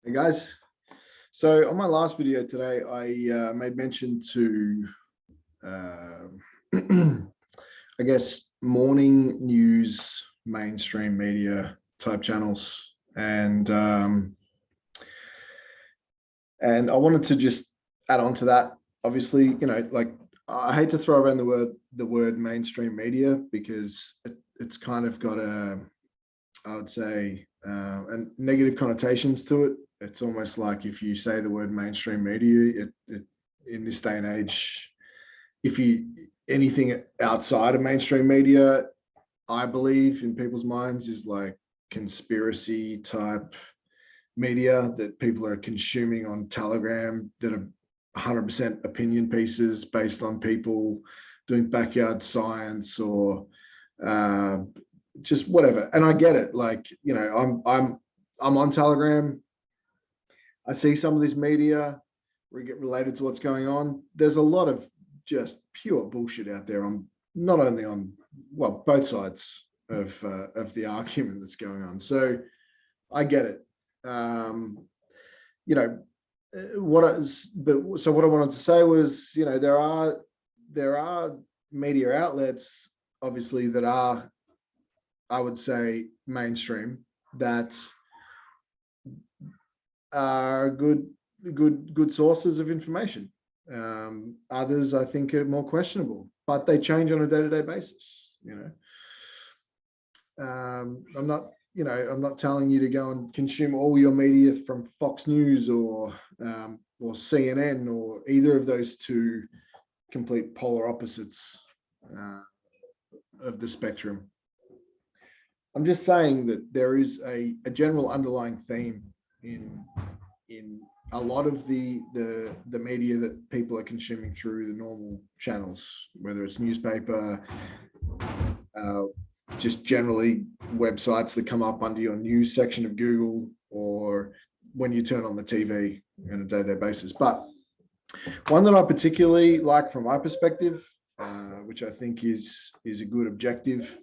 Hey guys, so on my last video today, I made mention to, uh, I guess, morning news, mainstream media type channels, and I wanted to just add on to that. Obviously, like I hate to throw around the word mainstream media because it's kind of got I would say, and negative connotations to it. It's almost like if you say the word mainstream media, in this day and age, if you anything outside of mainstream media, I believe in people's minds is like conspiracy type media that people are consuming on Telegram that are 100% opinion pieces based on people doing backyard science or uh, just whatever. And I get it. Like, I'm on Telegram. I see some of this media related to what's going on. There's a lot of just pure bullshit out there. I'm not only on, well, both sides of the argument that's going on. So I get it. Um, you know, what I wanted to say was, there are media outlets, obviously, that are, I would say, mainstream, that are good sources of information. Others, I think, are more questionable, but they change on a day-to-day basis. I'm not telling you to go and consume all your media from Fox News or CNN or either of those two complete polar opposites of the spectrum. I'm just saying that there is a general underlying theme in a lot of the media that people are consuming through the normal channels, whether it's newspaper, uh, just generally websites that come up under your news section of Google, or when you turn on the TV on a day-to-day basis. But one that I particularly like from my perspective, which I think is a good objective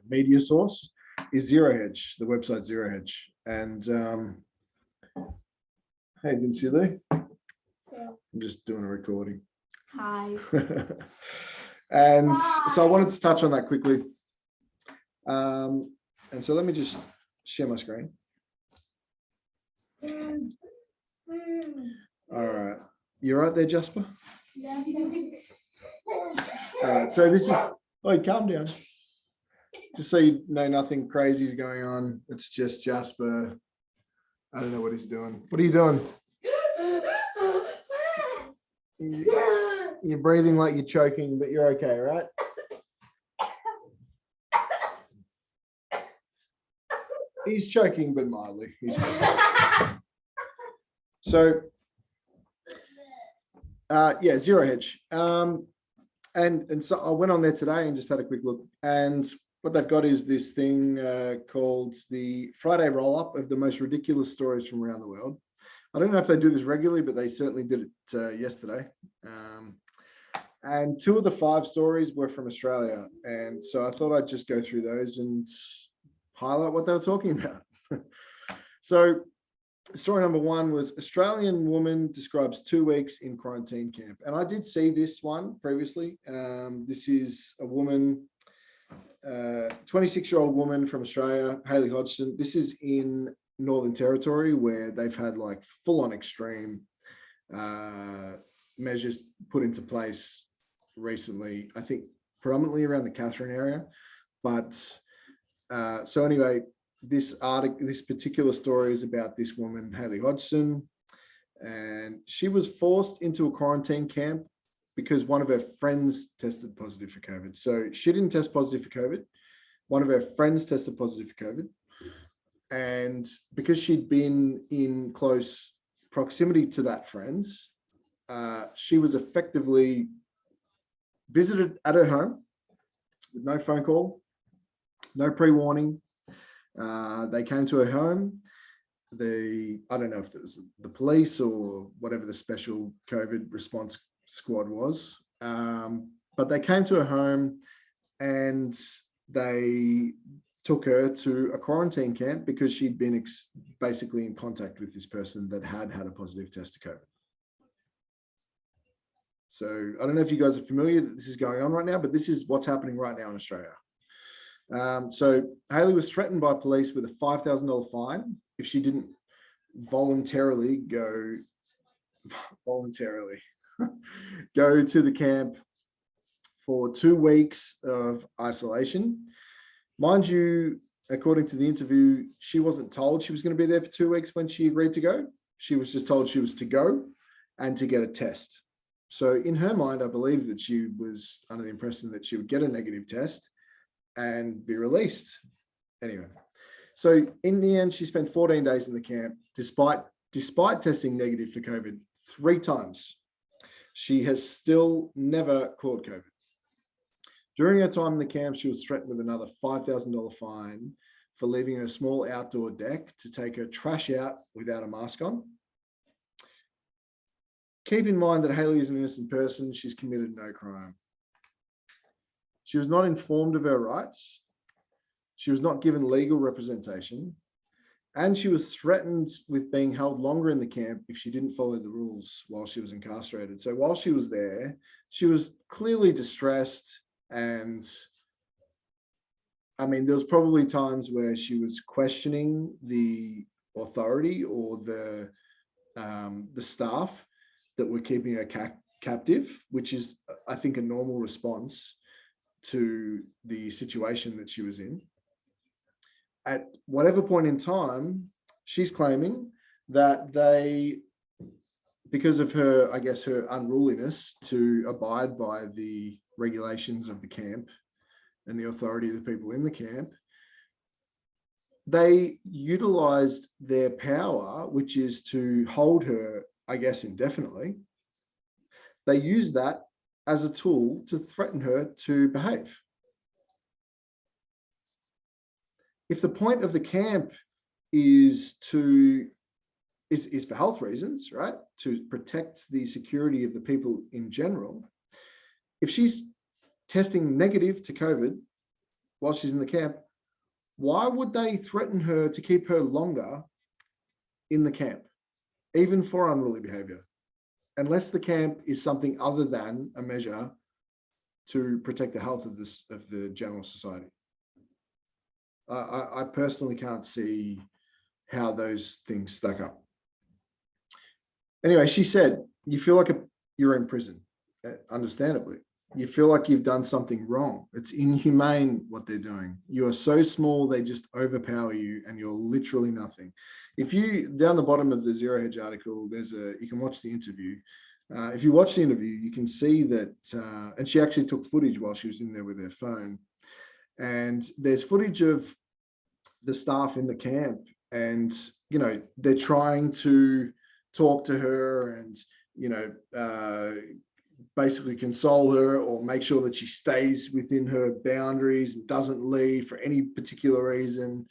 media source, is Zerohedge, the website Zerohedge. And hey, Vinci Lee. Yeah. I'm just doing a recording. Hi. And Hi. So I wanted to touch on that quickly. And so let me just share my screen. All right. You all right there, Jasper? Yeah. All right. So this is, oh, calm down. Just so you know, nothing crazy is going on. It's just Jasper. I don't know what he's doing. What are you doing? You're breathing like you're choking, but you're okay, right? He's choking, but mildly. He's so, yeah, Zerohedge. And so I went on there today and just had a quick look. And what they've got is this thing called the Friday roll-up of the most ridiculous stories from around the world. I don't know if they do this regularly, but they certainly did it yesterday. And 2 of the 5 stories were from Australia. And so I thought I'd just go through those and highlight what they were talking about. So story number 1 was Australian woman describes 2 weeks in quarantine camp. And I did see this one previously. This is a woman, 26-year-old woman from Australia, Hayley Hodgson. This is in Northern Territory, where they've had like full-on extreme measures put into place recently, I think predominantly around the Katherine area. But so anyway, this particular story is about this woman, Hayley Hodgson, and she was forced into a quarantine camp because one of her friends tested positive for COVID. So she didn't test positive for COVID. One of her friends tested positive for COVID. And because she'd been in close proximity to that friend, she was effectively visited at her home with no phone call, no pre-warning. They came to her home. I don't know if it was the police or whatever the special COVID response squad was, but they came to her home and they took her to a quarantine camp because she'd been basically in contact with this person that had a positive test to COVID. So I don't know if you guys are familiar that this is going on right now, but this is what's happening right now in Australia. So Hayley was threatened by police with a $5,000 fine if she didn't voluntarily go to the camp for 2 weeks of isolation. Mind you, according to the interview, she wasn't told she was going to be there for 2 weeks when she agreed to go. She was just told she was to go and to get a test. So in her mind, I believe that she was under the impression that she would get a negative test and be released. Anyway, so in the end, she spent 14 days in the camp, despite testing negative for COVID 3 times. She has still never caught COVID. During her time in the camp, she was threatened with another $5,000 fine for leaving her small outdoor deck to take her trash out without a mask on. Keep in mind that Hayley is an innocent person. She's committed no crime. She was not informed of her rights. She was not given legal representation. And she was threatened with being held longer in the camp if she didn't follow the rules while she was incarcerated. So while she was there, she was clearly distressed. And I mean, there was probably times where she was questioning the authority or the staff that were keeping her captive, which is, I think, a normal response to the situation that she was in. At whatever point in time, she's claiming that they, because of her, I guess, her unruliness to abide by the regulations of the camp and the authority of the people in the camp, they utilized their power, which is to hold her, I guess, indefinitely. They used that as a tool to threaten her to behave. If the point of the camp is for health reasons, right, to protect the security of the people in general, if she's testing negative to COVID while she's in the camp, why would they threaten her to keep her longer in the camp, even for unruly behavior, unless the camp is something other than a measure to protect the health of the general society? I personally can't see how those things stack up. Anyway, she said, you feel like you're in prison, understandably. You feel like you've done something wrong. It's inhumane what they're doing. You are so small, they just overpower you and you're literally nothing. If you, down the bottom of the Zerohedge article, you can watch the interview. If you watch the interview, you can see that, and she actually took footage while she was in there with her phone. And there's footage of the staff in the camp, and they're trying to talk to her and basically console her or make sure that she stays within her boundaries and doesn't leave for any particular reason.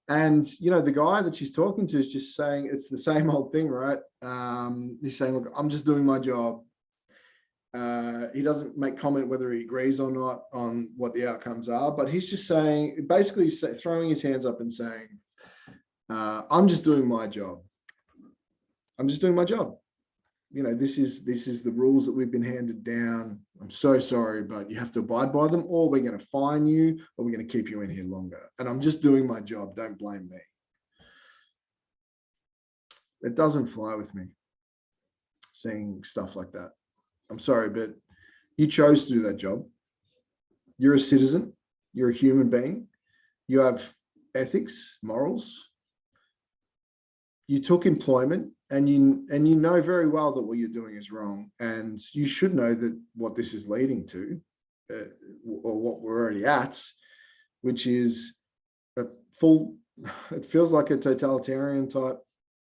And the guy that she's talking to is just saying it's the same old thing, right? He's saying, look, I'm just doing my job. He doesn't make comment whether he agrees or not on what the outcomes are, but he's just saying, basically throwing his hands up and saying, I'm just doing my job. I'm just doing my job. This is the rules that we've been handed down. I'm so sorry, but you have to abide by them, or we're going to fine you, or we're going to keep you in here longer. And I'm just doing my job. Don't blame me. It doesn't fly with me, saying stuff like that. I'm sorry, but you chose to do that job. You're a citizen. You're a human being. You have ethics, morals. You took employment, and you know very well that what you're doing is wrong. And you should know that what this is leading to, or what we're already at, which is it feels like a totalitarian type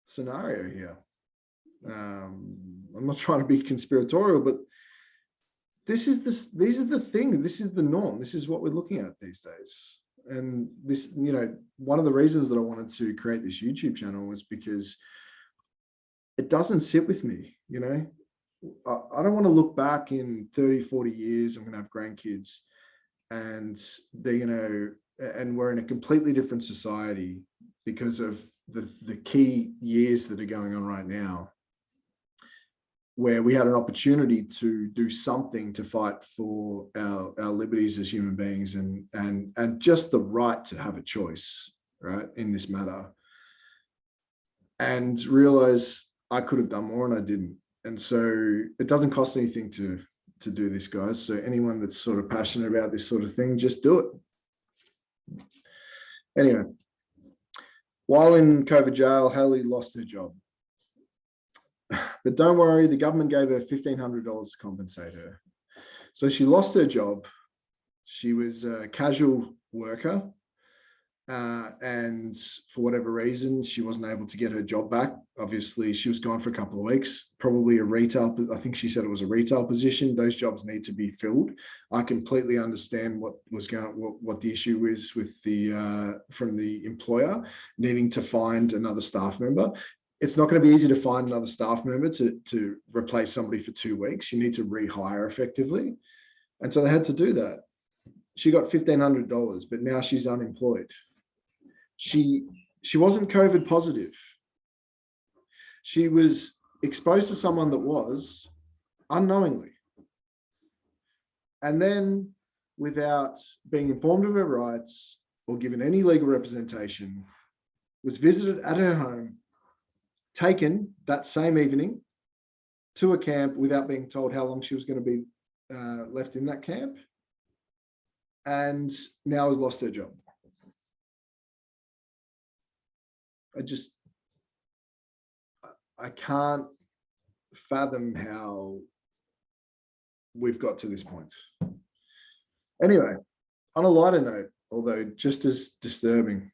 scenario here. I'm not trying to be conspiratorial, but these are the things. This is the norm. This is what we're looking at these days. And this, one of the reasons that I wanted to create this YouTube channel was because it doesn't sit with me. I don't want to look back in 30, 40 years. I'm going to have grandkids, and they're going to and we're in a completely different society because of the key years that are going on right now, where we had an opportunity to do something to fight for our liberties as human beings and just the right to have a choice, right, in this matter. And realize I could have done more and I didn't. And so it doesn't cost anything to do this, guys. So anyone that's sort of passionate about this sort of thing, just do it. Anyway, while in COVID jail, Haley lost her job. But don't worry, the government gave her $1,500 to compensate her. So she lost her job. She was a casual worker. And for whatever reason, she wasn't able to get her job back. Obviously, she was gone for a couple of weeks, probably a retail. I think she said it was a retail position. Those jobs need to be filled. I completely understand what the issue is with from the employer needing to find another staff member. It's not going to be easy to find another staff member to replace somebody for 2 weeks. You need to rehire effectively. And so they had to do that. She got $1,500, but now she's unemployed. She wasn't COVID positive. She was exposed to someone that was unknowingly. And then, without being informed of her rights or given any legal representation, was visited at her home, taken that same evening to a camp without being told how long she was going to be left in that camp, and now has lost her job. I can't fathom how we've got to this point. Anyway, on a lighter note, although just as disturbing,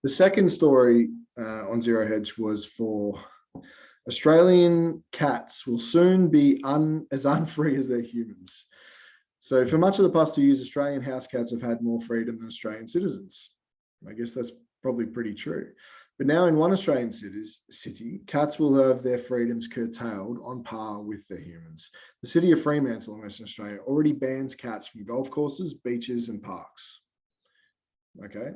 the second story on Zerohedge was for Australian cats will soon be as unfree as their humans. So for much of the past 2 years, Australian house cats have had more freedom than Australian citizens. I guess that's probably pretty true. But now in one Australian city, cats will have their freedoms curtailed on par with their humans. The city of Fremantle in Western Australia already bans cats from golf courses, beaches, and parks. Okay,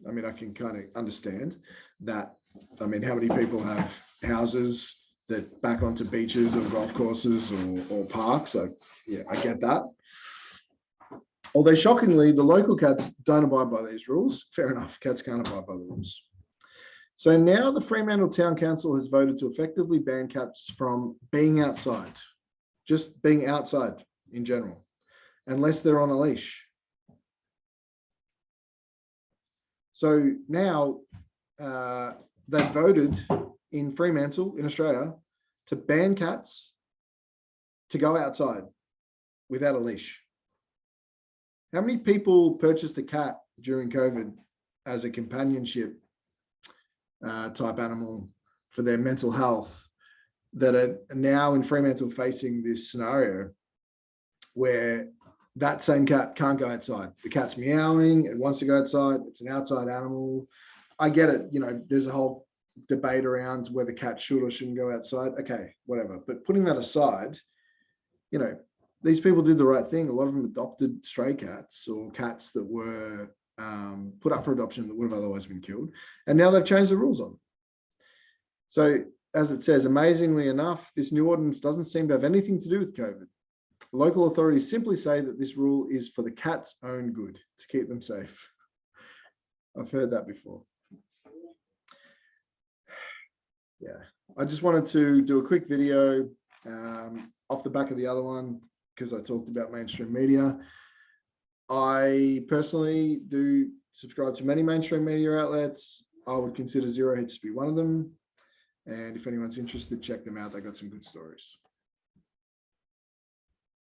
I can kind of understand that. I mean, how many people have houses that back onto beaches or golf courses or parks? So yeah, I get that. Although shockingly, the local cats don't abide by these rules. Fair enough, cats can't abide by the rules. So now the Fremantle Town Council has voted to effectively ban cats from being outside, just being outside in general, unless they're on a leash. So now they've voted in Fremantle in Australia to ban cats to go outside without a leash. How many people purchased a cat during COVID as a companionship type animal for their mental health that are now in Fremantle facing this scenario where that same cat can't go outside? The cat's meowing, it wants to go outside, it's an outside animal. I get it, there's a whole debate around whether cats should or shouldn't go outside. Okay, whatever. But putting that aside, these people did the right thing. A lot of them adopted stray cats or cats that were put up for adoption that would have otherwise been killed. And now they've changed the rules on them. So as it says, amazingly enough, this new ordinance doesn't seem to have anything to do with COVID. Local authorities simply say that this rule is for the cat's own good, to keep them safe. I've heard that before. Yeah, I just wanted to do a quick video off the back of the other one because I talked about mainstream media. I personally do subscribe to many mainstream media outlets. I would consider Zerohedge to be one of them. And if anyone's interested, check them out. They got some good stories.